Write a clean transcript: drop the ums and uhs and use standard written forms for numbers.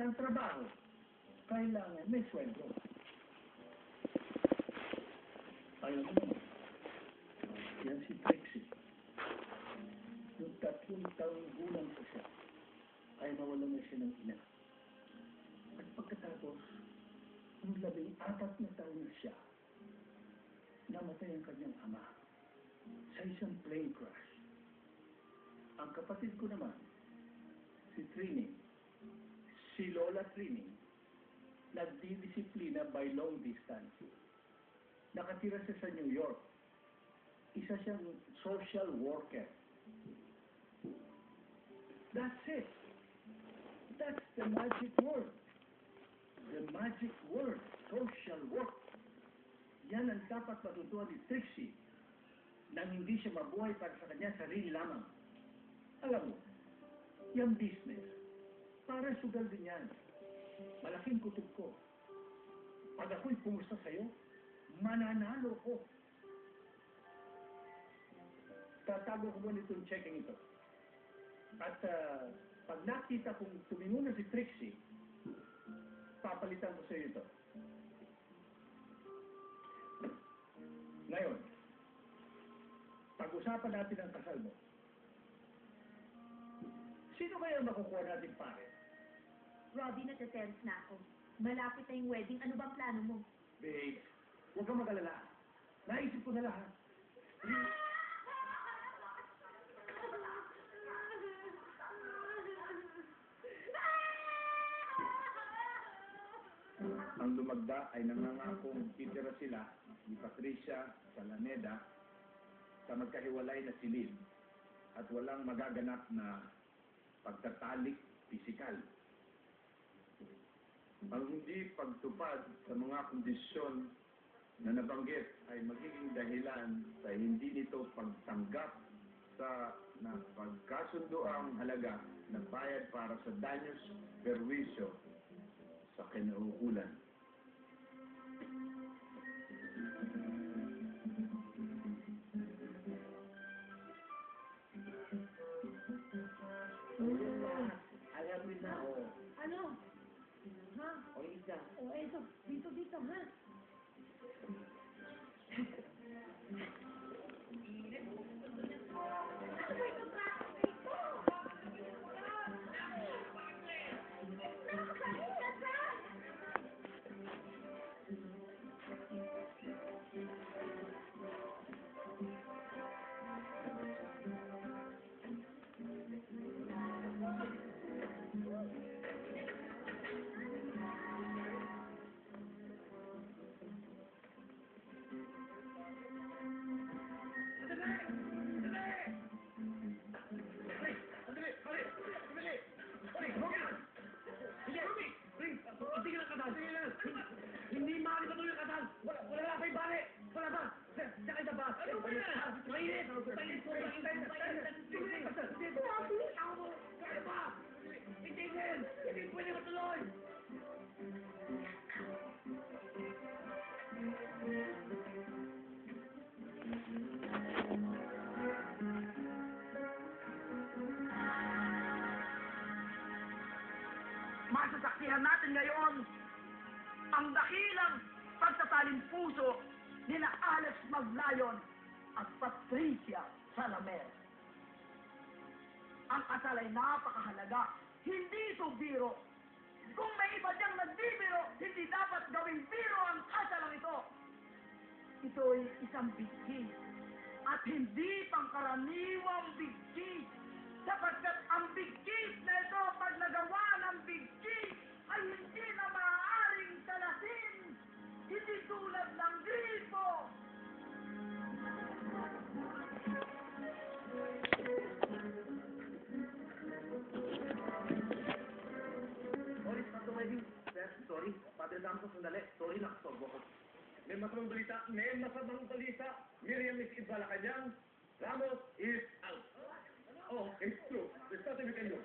Ang trabaho, kailangan may sweldo. Ayaw mo naman. Yan si Trixie. Yung 3 taong gulang pa siya, ay nawalan na siya ng ina. At pagkatapos, yung 14 na taon na siya, namatay ang kanyang ama sa isang plane crash. Ang kapatid ko naman, si Trini, si Lola Trini, nagdidisiplina by long distance. Nakatira siya sa New York. Isa siyang social worker. That's it. That's the magic word. The magic word, social work. Yan ang dapat matutuhan ni Trixie nang hindi siya mabuhay para sa kanya sarili lamang. Alam mo, yung business, para sugal din yan. Malaking kutob ko. Pag ako'y pumusta sa'yo, mananalo ko. Tatago ko muna itong checking ito. At pag nakita kong tumingo na si Trixie, papalitan ko sa'yo ito. Ngayon, pag-usapan natin ang kasal mo. Sino kaya ang makukuha natin pare? Robbie, natatense na ako. Malapit na yung wedding. Ano bang plano mo? Babe, huwag kang mag-alala. Naisip ko na lahat. Ang lumagda ay nangangakong titira sila ni Patricia sa Alameda sa magkahiwalay na silid at walang magaganap na pagtatalik pisikal. Ang hindi pagtupad sa mga kondisyon na nabanggit ay magiging dahilan sa hindi nito pagtanggap sa napagkasundoang halaga ng bayad para sa danyos perwisyo sa kinauukulan. Alam mo na, oh. Ano? Ha? O isa. O, eto. Dito, ha? Hindi maaari pa tuloy ang kasal. Wala na pa yung pare. Wala pa. Saka isa pa. Ano ba yan? Mainit. Mainit po. Kaya pa. Hindi din. Hindi pwede matuloy. Masasaksihan natin ngayon ang dakilang pagtatalim puso ni na Alex Maglayon at Patricia Salamer. Ang kasal ay napakahalaga, hindi ito biro. Kung may iba diyang nagbibiro, hindi dapat gawing biro ang kasalang ito. Ito'y isang bigkis at hindi pangkaraniwang bigkis, sapagkat ang bigkis na ito pag nagawa ng bigkis ay hindi na maaaring talasin, hindi tulad ng gripo. Sorry, Pastor Wedding. Sorry, Padre Damos, sandali. Sorry, nakastorbo ko. May masamang balita. Miriam is in Malacanang. Ramos is out. Oh, it's true. There's nothing we can do.